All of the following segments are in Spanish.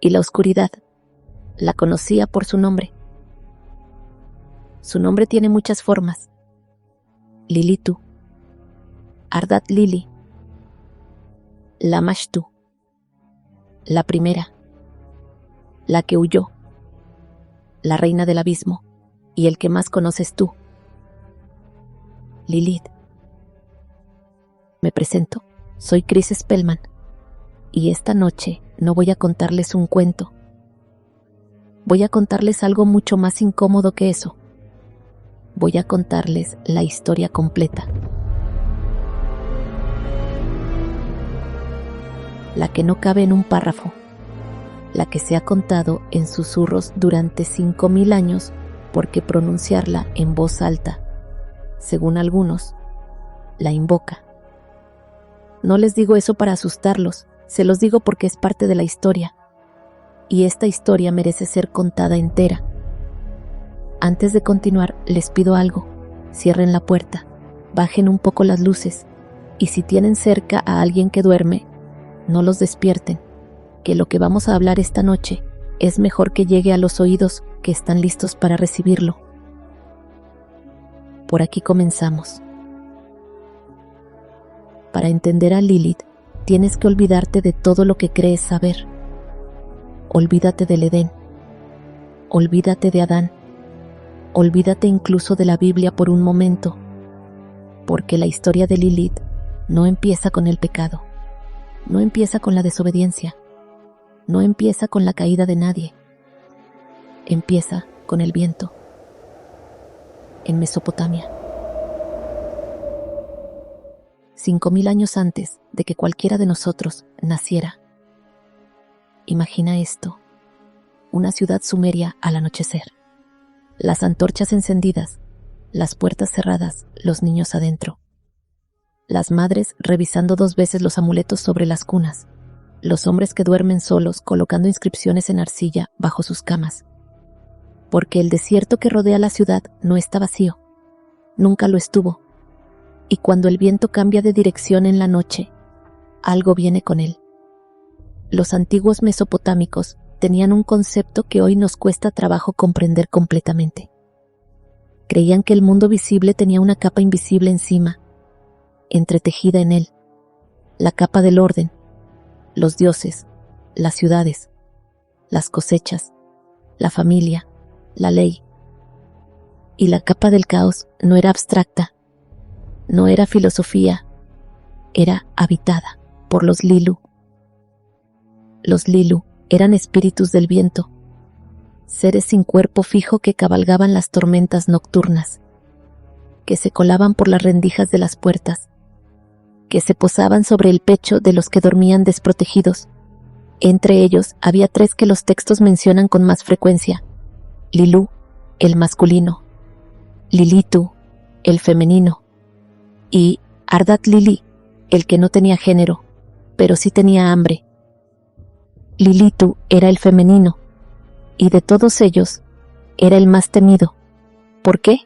y la oscuridad la conocía por su nombre. Su nombre tiene muchas formas: Lilitu, Ardat Lili, Lamashtu, la primera, la que huyó, la reina del abismo, y el que más conoces tú, Lilith. Me presento, soy Chris Spellman, y esta noche no voy a contarles un cuento. Voy a contarles algo mucho más incómodo que eso. Voy a contarles la historia completa. La que no cabe en un párrafo. La que se ha contado en susurros durante 5000 años, porque pronunciarla en voz alta, según algunos, la invoca. No les digo eso para asustarlos, se los digo porque es parte de la historia. Y esta historia merece ser contada entera. Antes de continuar, les pido algo: cierren la puerta, bajen un poco las luces, y si tienen cerca a alguien que duerme, no los despierten, que lo que vamos a hablar esta noche es mejor que llegue a los oídos que están listos para recibirlo. Por aquí comenzamos. Para entender a Lilith, tienes que olvidarte de todo lo que crees saber. Olvídate del Edén. Olvídate de Adán. Olvídate incluso de la Biblia por un momento, porque la historia de Lilith no empieza con el pecado, no empieza con la desobediencia, no empieza con la caída de nadie. Empieza con el viento. En Mesopotamia. 5000 años antes de que cualquiera de nosotros naciera. Imagina esto: una ciudad sumeria al anochecer. Las antorchas encendidas, las puertas cerradas, los niños adentro. Las madres revisando 2 veces los amuletos sobre las cunas. Los hombres que duermen solos colocando inscripciones en arcilla bajo sus camas. Porque el desierto que rodea la ciudad no está vacío. Nunca lo estuvo. Y cuando el viento cambia de dirección en la noche, algo viene con él. Los antiguos mesopotámicos tenían un concepto que hoy nos cuesta trabajo comprender completamente. Creían que el mundo visible tenía una capa invisible encima, entretejida en él, la capa del orden, los dioses, las ciudades, las cosechas, la familia, la ley. Y la capa del caos no era abstracta, no era filosofía, era habitada por los Lilu. Los Lilu eran espíritus del viento, seres sin cuerpo fijo que cabalgaban las tormentas nocturnas, que se colaban por las rendijas de las puertas, que se posaban sobre el pecho de los que dormían desprotegidos. Entre ellos había 3 que los textos mencionan con más frecuencia: Lilu, el masculino; Lilitu, el femenino; y Ardat Lili, el que no tenía género, pero sí tenía hambre. Lilitu era el femenino, y de todos ellos era el más temido. ¿Por qué?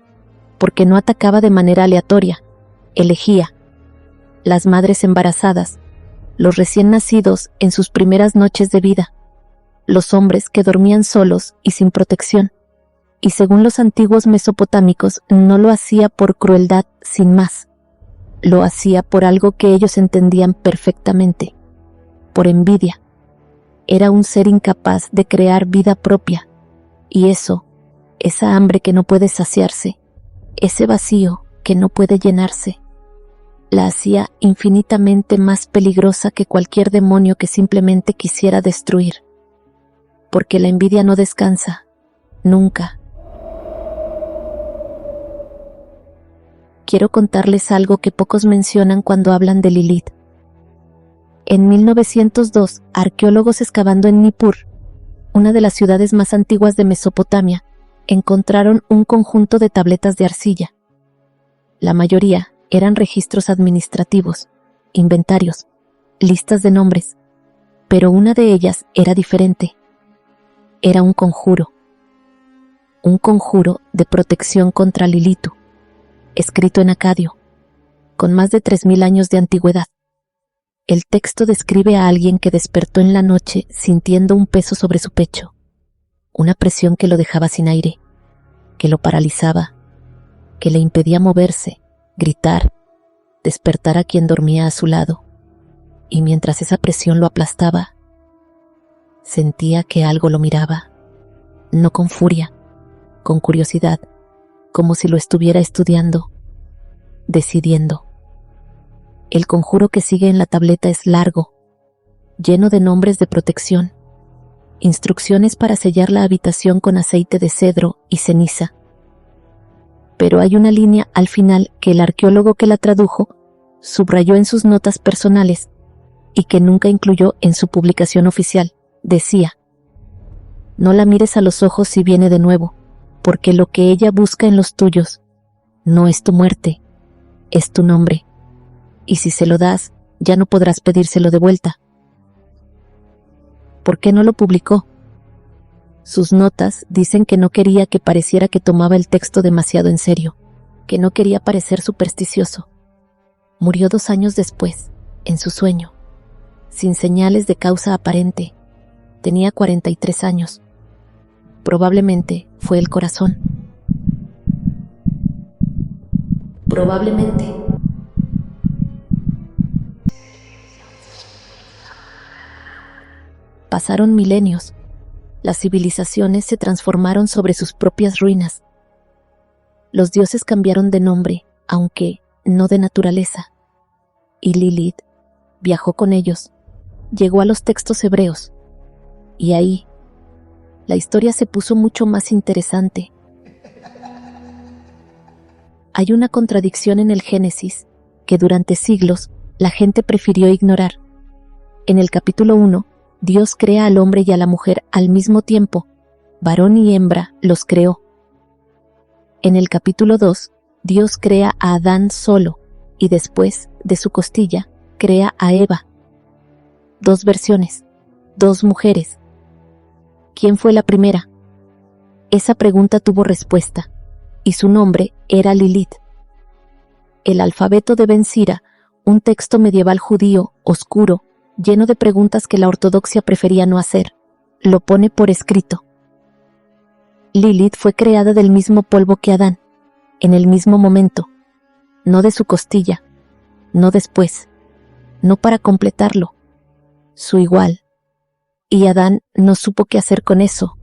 Porque no atacaba de manera aleatoria, elegía. Las madres embarazadas, los recién nacidos en sus primeras noches de vida, los hombres que dormían solos y sin protección. Y según los antiguos mesopotámicos, no lo hacía por crueldad sin más. Lo hacía por algo que ellos entendían perfectamente: por envidia. Era un ser incapaz de crear vida propia, y eso, esa hambre que no puede saciarse, ese vacío que no puede llenarse, la hacía infinitamente más peligrosa que cualquier demonio que simplemente quisiera destruir. Porque la envidia no descansa, nunca. Quiero contarles algo que pocos mencionan cuando hablan de Lilith. En 1902, arqueólogos excavando en Nippur, una de las ciudades más antiguas de Mesopotamia, encontraron un conjunto de tabletas de arcilla. La mayoría eran registros administrativos, inventarios, listas de nombres, pero una de ellas era diferente. Era un conjuro de protección contra Lilitu, escrito en acadio, con más de 3000 años de antigüedad. El texto describe a alguien que despertó en la noche sintiendo un peso sobre su pecho, una presión que lo dejaba sin aire, que lo paralizaba, que le impedía moverse, gritar, despertar a quien dormía a su lado. Y mientras esa presión lo aplastaba, sentía que algo lo miraba, no con furia, con curiosidad, como si lo estuviera estudiando, decidiendo. El conjuro que sigue en la tableta es largo, lleno de nombres de protección, instrucciones para sellar la habitación con aceite de cedro y ceniza. Pero hay una línea al final que el arqueólogo que la tradujo subrayó en sus notas personales y que nunca incluyó en su publicación oficial. Decía: no la mires a los ojos si viene de nuevo, porque lo que ella busca en los tuyos no es tu muerte, es tu nombre. Y si se lo das, ya no podrás pedírselo de vuelta. ¿Por qué no lo publicó? Sus notas dicen que no quería que pareciera que tomaba el texto demasiado en serio, que no quería parecer supersticioso. Murió 2 años después, en su sueño, sin señales de causa aparente. Tenía 43 años. Probablemente fue el corazón. Probablemente. Pasaron milenios. Las civilizaciones se transformaron sobre sus propias ruinas. Los dioses cambiaron de nombre, aunque no de naturaleza. Y Lilith viajó con ellos, llegó a los textos hebreos. Y ahí, la historia se puso mucho más interesante. Hay una contradicción en el Génesis que durante siglos la gente prefirió ignorar. En el capítulo 1, Dios crea al hombre y a la mujer al mismo tiempo, varón y hembra los creó. En el capítulo 2, Dios crea a Adán solo y después, de su costilla, crea a Eva. 2 versiones, 2 mujeres. ¿Quién fue la primera? Esa pregunta tuvo respuesta, y su nombre era Lilith. El alfabeto de Ben Sira, un texto medieval judío, oscuro, lleno de preguntas que la ortodoxia prefería no hacer, lo pone por escrito. Lilith fue creada del mismo polvo que Adán, en el mismo momento, no de su costilla, no después, no para completarlo, su igual. Y Adán no supo qué hacer con eso.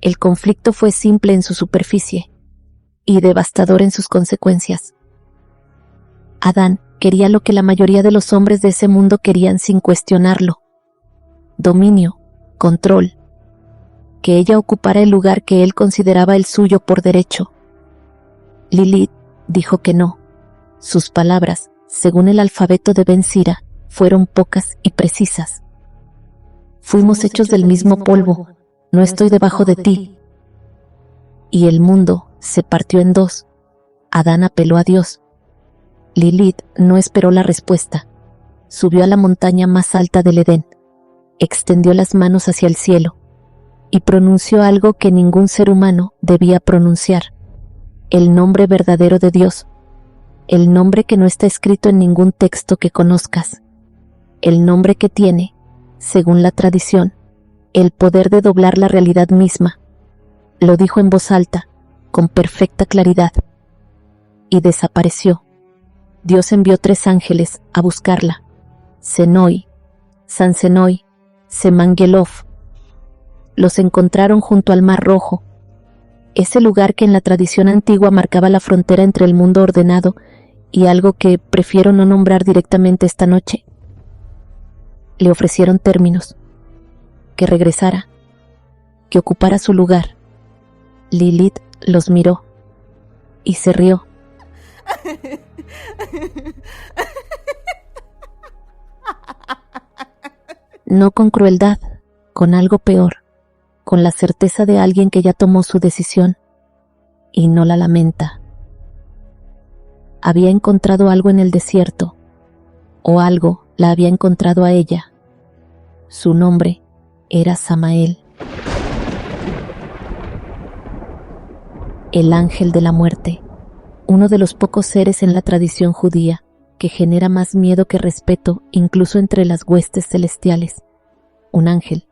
El conflicto fue simple en su superficie y devastador en sus consecuencias. Adán quería lo que la mayoría de los hombres de ese mundo querían sin cuestionarlo: dominio, control, que ella ocupara el lugar que él consideraba el suyo por derecho. Lilith dijo que no. Sus palabras, según el alfabeto de Ben Sira, fueron pocas y precisas. Fuimos hechos del mismo polvo, no estoy debajo de ti. Y el mundo se partió en 2. Adán apeló a Dios. Lilith no esperó la respuesta. Subió a la montaña más alta del Edén, extendió las manos hacia el cielo y pronunció algo que ningún ser humano debía pronunciar: el nombre verdadero de Dios, el nombre que no está escrito en ningún texto que conozcas, el nombre que tiene, según la tradición, el poder de doblar la realidad misma. Lo dijo en voz alta, con perfecta claridad, y desapareció. Dios envió 3 ángeles a buscarla: Senoi, Sansenoi, Semangelov. Los encontraron junto al Mar Rojo, ese lugar que en la tradición antigua marcaba la frontera entre el mundo ordenado y algo que prefiero no nombrar directamente esta noche. Le ofrecieron términos: que regresara, que ocupara su lugar. Lilith los miró y se rió. No con crueldad, con algo peor, con la certeza de alguien que ya tomó su decisión y no la lamenta. Había encontrado algo en el desierto, o algo la había encontrado a ella. Su nombre era Samael, el ángel de la muerte, uno de los pocos seres en la tradición judía que genera más miedo que respeto, incluso entre las huestes celestiales. Un ángel,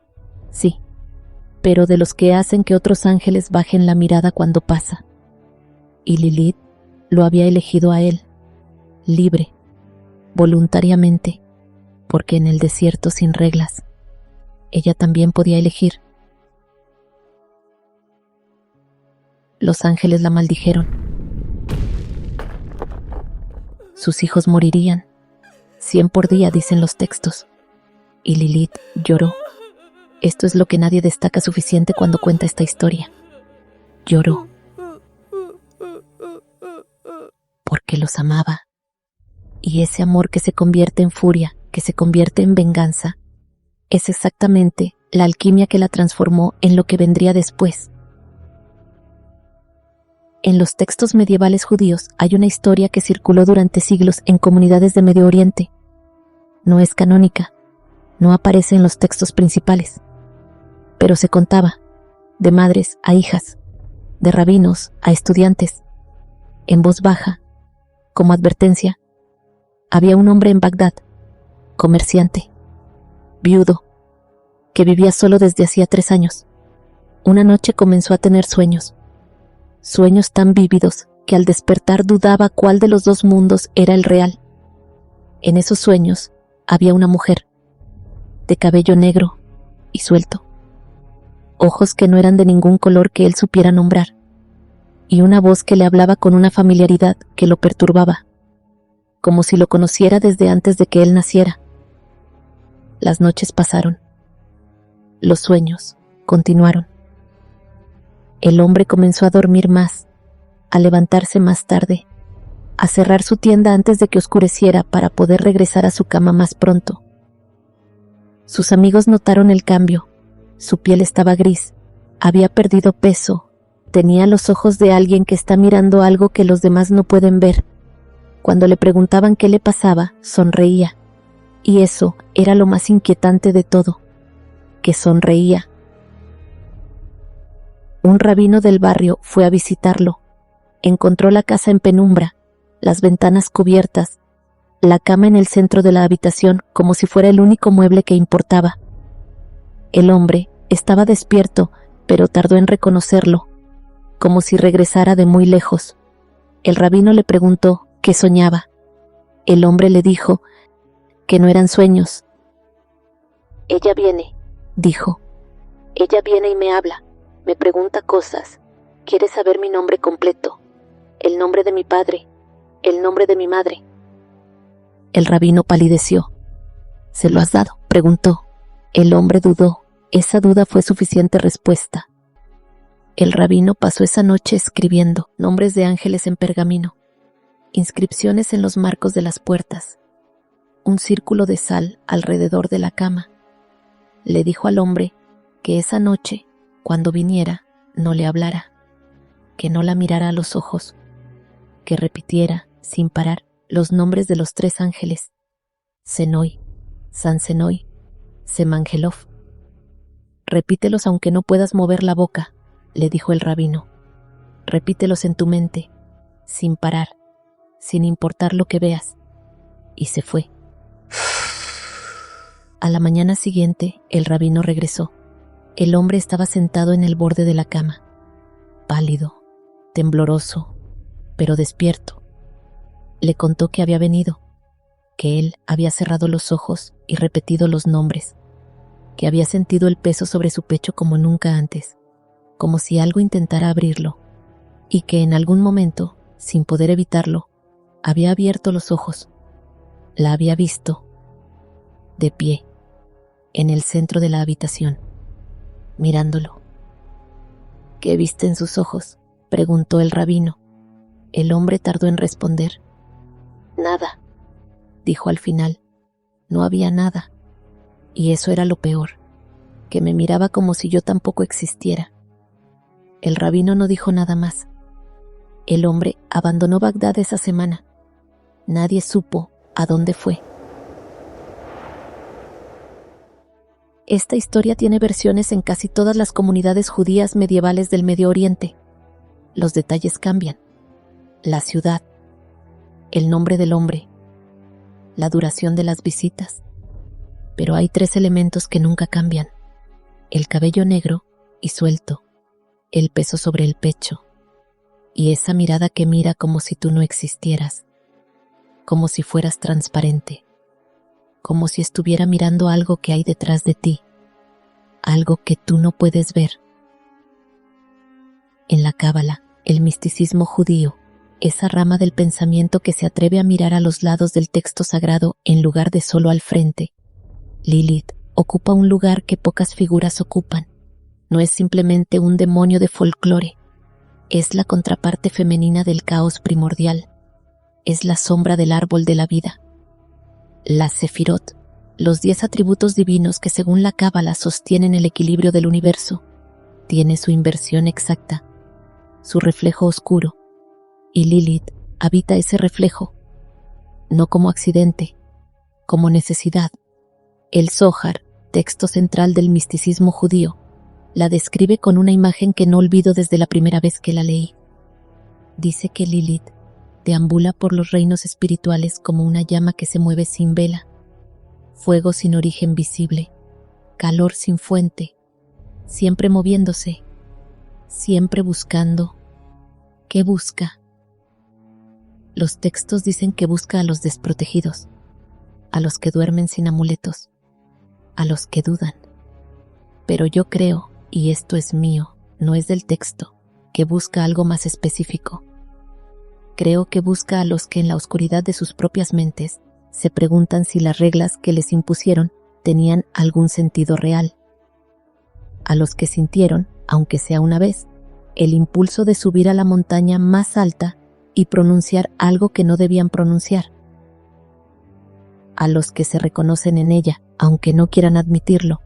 sí, pero de los que hacen que otros ángeles bajen la mirada cuando pasa. Y Lilith lo había elegido a él, libre, voluntariamente, porque en el desierto sin reglas, ella también podía elegir. Los ángeles la maldijeron. Sus hijos morirían, 100 por día, dicen los textos. Y Lilith lloró. Esto es lo que nadie destaca suficiente cuando cuenta esta historia. Lloró. Porque los amaba. Y ese amor que se convierte en furia, que se convierte en venganza, es exactamente la alquimia que la transformó en lo que vendría después. En los textos medievales judíos hay una historia que circuló durante siglos en comunidades de Medio Oriente. No es canónica, no aparece en los textos principales, pero se contaba, de madres a hijas, de rabinos a estudiantes, en voz baja, como advertencia. Había un hombre en Bagdad, comerciante, viudo, que vivía solo desde hacía 3 años. Una noche comenzó a tener sueños tan vívidos que al despertar dudaba cuál de los dos mundos era el real. En esos sueños había una mujer, de cabello negro y suelto, ojos que no eran de ningún color que él supiera nombrar, y una voz que le hablaba con una familiaridad que lo perturbaba, como si lo conociera desde antes de que él naciera. Las noches pasaron. Los sueños continuaron. El hombre comenzó a dormir más, a levantarse más tarde, a cerrar su tienda antes de que oscureciera para poder regresar a su cama más pronto. Sus amigos notaron el cambio. Su piel estaba gris, había perdido peso, tenía los ojos de alguien que está mirando algo que los demás no pueden ver. Cuando le preguntaban qué le pasaba, sonreía. Y eso era lo más inquietante de todo, que sonreía. Un rabino del barrio fue a visitarlo. Encontró la casa en penumbra, las ventanas cubiertas, la cama en el centro de la habitación como si fuera el único mueble que importaba. El hombre estaba despierto, pero tardó en reconocerlo, como si regresara de muy lejos. El rabino le preguntó qué soñaba. El hombre le dijo que no eran sueños. «Ella viene», dijo. «Ella viene y me habla. Me pregunta cosas, quiere saber mi nombre completo, el nombre de mi padre, el nombre de mi madre». El rabino palideció. «¿Se lo has dado?», preguntó. El hombre dudó. Esa duda fue suficiente respuesta. El rabino pasó esa noche escribiendo nombres de ángeles en pergamino, inscripciones en los marcos de las puertas, un círculo de sal alrededor de la cama. Le dijo al hombre que esa noche, cuando viniera, no le hablara, que no la mirara a los ojos, que repitiera, sin parar, los nombres de los 3 ángeles, Senoi, San Senoi, Semangelov. «Repítelos aunque no puedas mover la boca», le dijo el rabino. «Repítelos en tu mente, sin parar, sin importar lo que veas». Y se fue. A la mañana siguiente, el rabino regresó. El hombre estaba sentado en el borde de la cama, pálido, tembloroso, pero despierto. Le contó que había venido, que él había cerrado los ojos y repetido los nombres, que había sentido el peso sobre su pecho como nunca antes, como si algo intentara abrirlo, y que en algún momento, sin poder evitarlo, había abierto los ojos. La había visto, de pie, en el centro de la habitación, mirándolo. «¿Qué viste en sus ojos?», preguntó el rabino. El hombre tardó en responder. «Nada», dijo al final. No había nada. Y eso era lo peor, que me miraba como si yo tampoco existiera. El rabino no dijo nada más. El hombre abandonó Bagdad esa semana. Nadie supo a dónde fue. Esta historia tiene versiones en casi todas las comunidades judías medievales del Medio Oriente. Los detalles cambian. La ciudad, el nombre del hombre, la duración de las visitas. Pero hay 3 elementos que nunca cambian: el cabello negro y suelto, el peso sobre el pecho, y esa mirada que mira como si tú no existieras, como si fueras transparente, como si estuviera mirando algo que hay detrás de ti, algo que tú no puedes ver. En la Cábala, el misticismo judío, esa rama del pensamiento que se atreve a mirar a los lados del texto sagrado en lugar de solo al frente, Lilith ocupa un lugar que pocas figuras ocupan. No es simplemente un demonio de folclore, es la contraparte femenina del caos primordial, es la sombra del árbol de la vida. Las Sefirot, los 10 atributos divinos que según la Cábala sostienen el equilibrio del universo, tiene su inversión exacta, su reflejo oscuro, y Lilith habita ese reflejo, no como accidente, como necesidad. El Zohar, texto central del misticismo judío, la describe con una imagen que no olvido desde la primera vez que la leí. Dice que Lilith deambula por los reinos espirituales como una llama que se mueve sin vela, fuego sin origen visible, calor sin fuente, siempre moviéndose, siempre buscando. ¿Qué busca? Los textos dicen que busca a los desprotegidos, a los que duermen sin amuletos, a los que dudan. Pero yo creo, y esto es mío, no es del texto, que busca algo más específico. Creo que busca a los que en la oscuridad de sus propias mentes se preguntan si las reglas que les impusieron tenían algún sentido real. A los que sintieron, aunque sea una vez, el impulso de subir a la montaña más alta y pronunciar algo que no debían pronunciar. A los que se reconocen en ella, aunque no quieran admitirlo.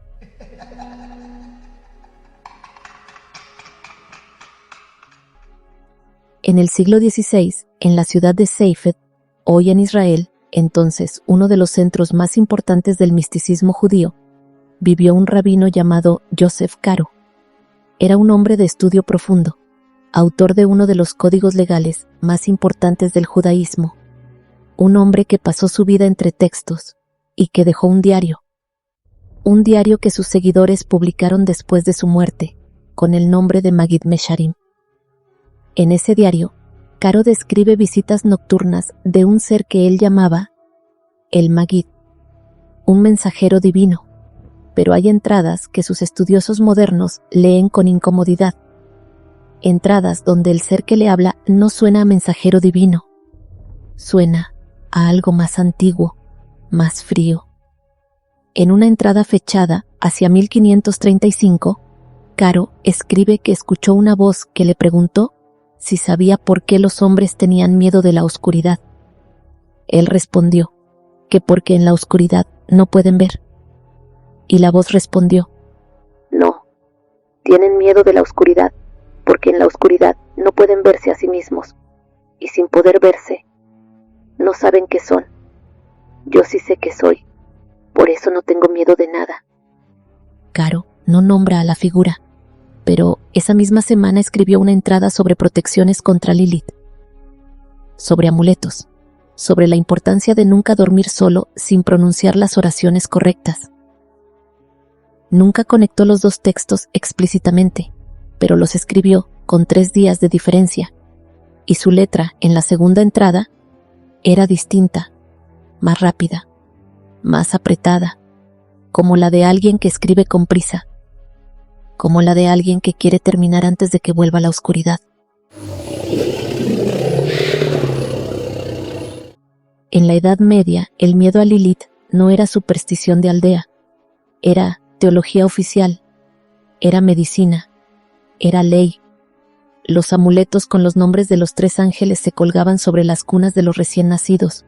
En el siglo XVI, en la ciudad de Seifet, hoy en Israel, entonces uno de los centros más importantes del misticismo judío, vivió un rabino llamado Yosef Karo. Era un hombre de estudio profundo, autor de uno de los códigos legales más importantes del judaísmo, un hombre que pasó su vida entre textos y que dejó un diario que sus seguidores publicaron después de su muerte, con el nombre de Magid Mesharim. En ese diario, Karo describe visitas nocturnas de un ser que él llamaba el Magid, un mensajero divino, pero hay entradas que sus estudiosos modernos leen con incomodidad, entradas donde el ser que le habla no suena a mensajero divino, suena a algo más antiguo, más frío. En una entrada fechada hacia 1535, Karo escribe que escuchó una voz que le preguntó si sabía por qué los hombres tenían miedo de la oscuridad. Él respondió que porque en la oscuridad no pueden ver. Y la voz respondió: no, tienen miedo de la oscuridad, porque en la oscuridad no pueden verse a sí mismos, y sin poder verse, no saben qué son. Yo sí sé qué soy, por eso no tengo miedo de nada. Karo no nombra a la figura, pero esa misma semana escribió una entrada sobre protecciones contra Lilith, sobre amuletos, sobre la importancia de nunca dormir solo sin pronunciar las oraciones correctas. Nunca conectó los 2 textos explícitamente, pero los escribió con 3 días de diferencia, y su letra en la segunda entrada era distinta, más rápida, más apretada, como la de alguien que escribe con prisa, como la de alguien que quiere terminar antes de que vuelva la oscuridad. En la Edad Media, el miedo a Lilith no era superstición de aldea, era teología oficial, era medicina, era ley. Los amuletos con los nombres de los 3 ángeles se colgaban sobre las cunas de los recién nacidos,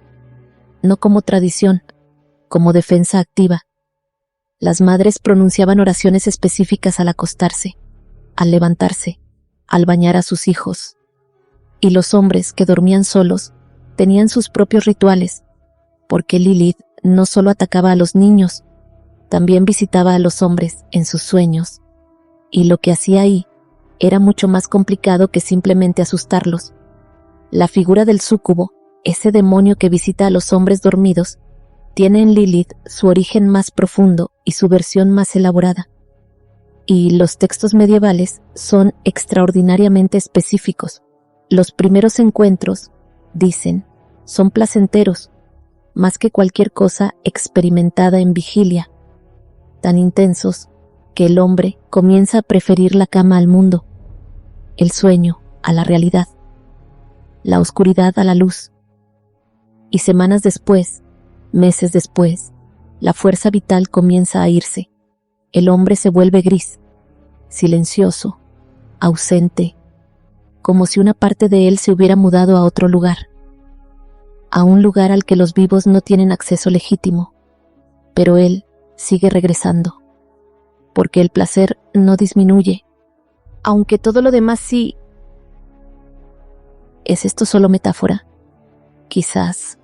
no como tradición, como defensa activa. Las madres pronunciaban oraciones específicas al acostarse, al levantarse, al bañar a sus hijos. Y los hombres que dormían solos tenían sus propios rituales, porque Lilith no solo atacaba a los niños, también visitaba a los hombres en sus sueños, y lo que hacía ahí era mucho más complicado que simplemente asustarlos. La figura del súcubo, ese demonio que visita a los hombres dormidos, tiene en Lilith su origen más profundo y su versión más elaborada. Y los textos medievales son extraordinariamente específicos. Los primeros encuentros, dicen, son placenteros, más que cualquier cosa experimentada en vigilia, tan intensos que el hombre comienza a preferir la cama al mundo, el sueño a la realidad, la oscuridad a la luz. Y semanas después, meses después, la fuerza vital comienza a irse. El hombre se vuelve gris, silencioso, ausente, como si una parte de él se hubiera mudado a otro lugar, a un lugar al que los vivos no tienen acceso legítimo, pero él sigue regresando, porque el placer no disminuye, aunque todo lo demás sí. ¿Es esto solo metáfora? Quizás.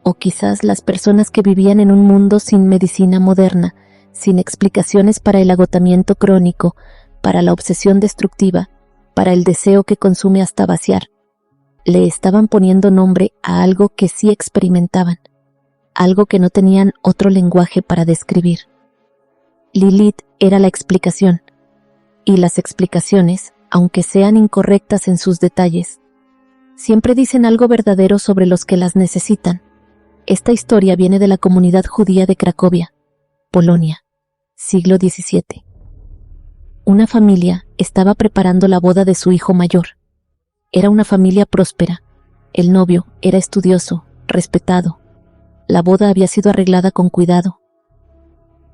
O quizás las personas que vivían en un mundo sin medicina moderna, sin explicaciones para el agotamiento crónico, para la obsesión destructiva, para el deseo que consume hasta vaciar, le estaban poniendo nombre a algo que sí experimentaban, algo que no tenían otro lenguaje para describir. Lilith era la explicación, y las explicaciones, aunque sean incorrectas en sus detalles, siempre dicen algo verdadero sobre los que las necesitan. Esta historia viene de la comunidad judía de Cracovia, Polonia, siglo XVII. Una familia estaba preparando la boda de su hijo mayor. Era una familia próspera. El novio era estudioso, respetado. La boda había sido arreglada con cuidado.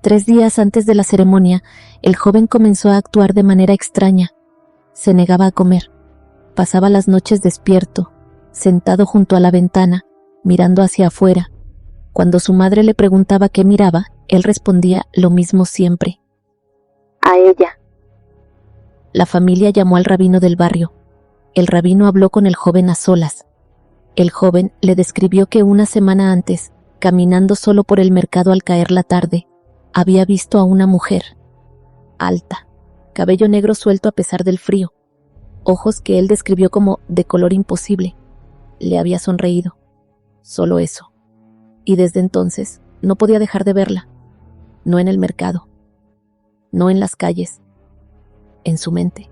3 días antes de la ceremonia, el joven comenzó a actuar de manera extraña. Se negaba a comer. Pasaba las noches despierto, sentado junto a la ventana, mirando hacia afuera. Cuando su madre le preguntaba qué miraba, él respondía lo mismo siempre: a ella. La familia llamó al rabino del barrio. El rabino habló con el joven a solas. El joven le describió que una semana antes, caminando solo por el mercado al caer la tarde, había visto a una mujer, alta, cabello negro suelto a pesar del frío, ojos que él describió como de color imposible. Le había sonreído. Solo eso. Y desde entonces no podía dejar de verla. No en el mercado, no en las calles, en su mente.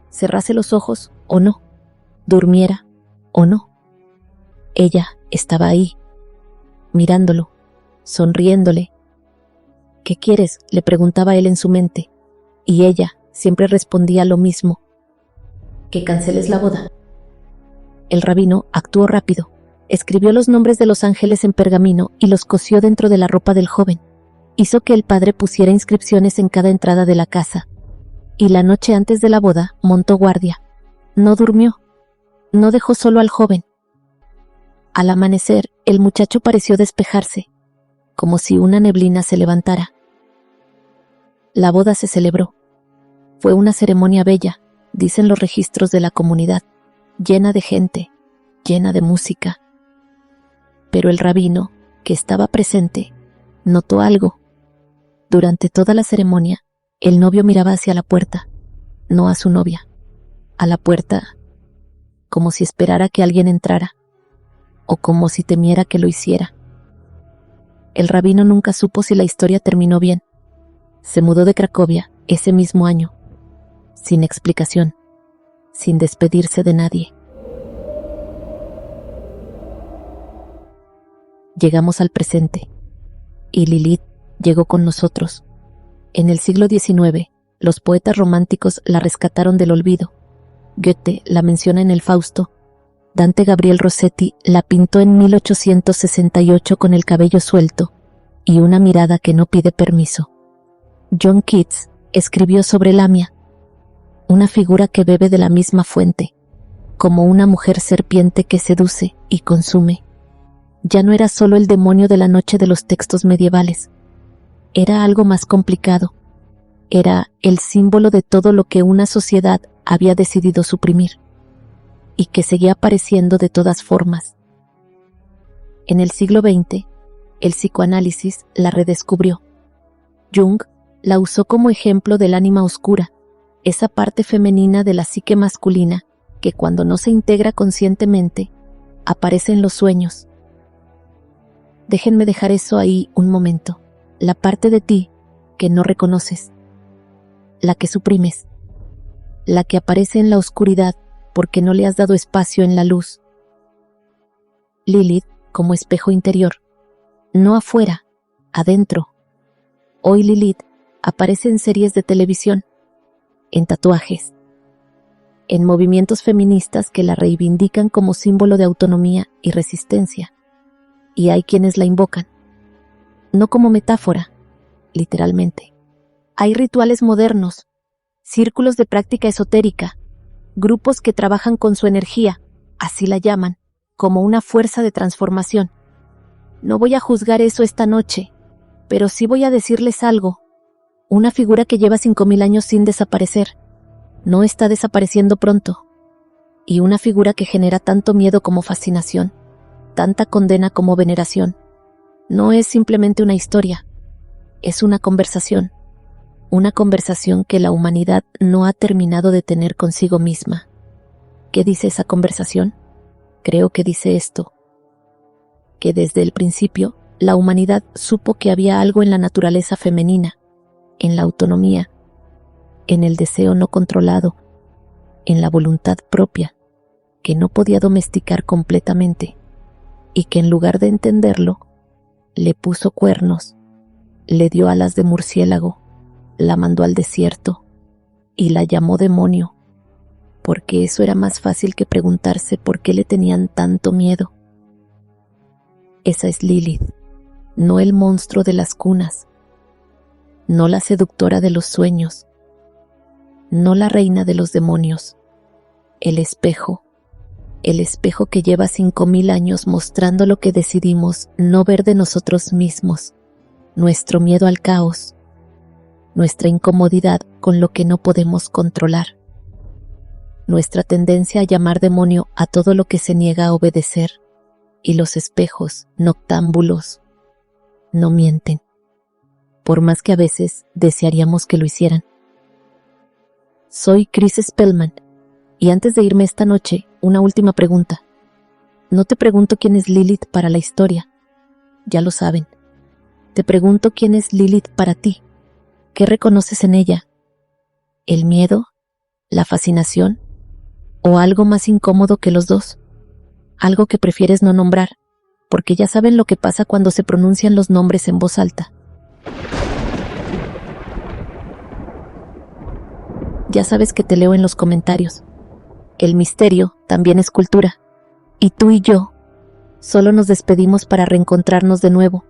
Cerrase los ojos o no, durmiera o no. Ella estaba ahí, mirándolo, sonriéndole. ¿Qué quieres?, le preguntaba él en su mente, y ella siempre respondía lo mismo: que canceles la boda. El rabino actuó rápido. Escribió los nombres de los ángeles en pergamino y los cosió dentro de la ropa del joven. Hizo que el padre pusiera inscripciones en cada entrada de la casa. Y la noche antes de la boda montó guardia. No durmió. No dejó solo al joven. Al amanecer, el muchacho pareció despejarse, como si una neblina se levantara. La boda se celebró. Fue una ceremonia bella, dicen los registros de la comunidad, llena de gente, llena de música. Pero el rabino, que estaba presente, notó algo. Durante toda la ceremonia, el novio miraba hacia la puerta, no a su novia, a la puerta, como si esperara que alguien entrara, o como si temiera que lo hiciera. El rabino nunca supo si la historia terminó bien. Se mudó de Cracovia ese mismo año, sin explicación, sin despedirse de nadie. Llegamos al presente, y Lilith llegó con nosotros. En el siglo XIX, los poetas románticos la rescataron del olvido. Goethe la menciona en el Fausto. Dante Gabriel Rossetti la pintó en 1868 con el cabello suelto y una mirada que no pide permiso. John Keats escribió sobre Lamia, una figura que bebe de la misma fuente, como una mujer serpiente que seduce y consume. Ya no era solo el demonio de la noche de los textos medievales. Era algo más complicado. Era el símbolo de todo lo que una sociedad había decidido suprimir, y que seguía apareciendo de todas formas. En el siglo XX, el psicoanálisis la redescubrió. Jung la usó como ejemplo del ánima oscura, esa parte femenina de la psique masculina que cuando no se integra conscientemente, aparece en los sueños. Déjenme dejar eso ahí un momento. La parte de ti que no reconoces, la que suprimes, la que aparece en la oscuridad porque no le has dado espacio en la luz. Lilith como espejo interior, no afuera, adentro. Hoy Lilith aparece en series de televisión, en tatuajes, en movimientos feministas que la reivindican como símbolo de autonomía y resistencia. Y hay quienes la invocan, no como metáfora, literalmente. Hay rituales modernos, círculos de práctica esotérica, grupos que trabajan con su energía, así la llaman, como una fuerza de transformación. No voy a juzgar eso esta noche, pero sí voy a decirles algo. Una figura que lleva 5000 años sin desaparecer, no está desapareciendo pronto. Y una figura que genera tanto miedo como fascinación, tanta condena como veneración, no es simplemente una historia, es una conversación que la humanidad no ha terminado de tener consigo misma. ¿Qué dice esa conversación? Creo que dice esto, que desde el principio la humanidad supo que había algo en la naturaleza femenina, en la autonomía, en el deseo no controlado, en la voluntad propia, que no podía domesticar completamente, y que en lugar de entenderlo, le puso cuernos, le dio alas de murciélago, la mandó al desierto y la llamó demonio, porque eso era más fácil que preguntarse por qué le tenían tanto miedo. Esa es Lilith, no el monstruo de las cunas, no la seductora de los sueños, no la reina de los demonios, el espejo que lleva 5000 años mostrando lo que decidimos no ver de nosotros mismos, nuestro miedo al caos, nuestra incomodidad con lo que no podemos controlar, nuestra tendencia a llamar demonio a todo lo que se niega a obedecer, y los espejos noctámbulos no mienten, por más que a veces desearíamos que lo hicieran. Soy Chris Spellman, y antes de irme esta noche, una última pregunta. No te pregunto quién es Lilith para la historia, ya lo saben. Te pregunto quién es Lilith para ti. ¿Qué reconoces en ella? ¿El miedo? ¿La fascinación? ¿O algo más incómodo que los dos? Algo que prefieres no nombrar, porque ya saben lo que pasa cuando se pronuncian los nombres en voz alta. Ya sabes que te leo en los comentarios. El misterio también es cultura, y tú y yo solo nos despedimos para reencontrarnos de nuevo.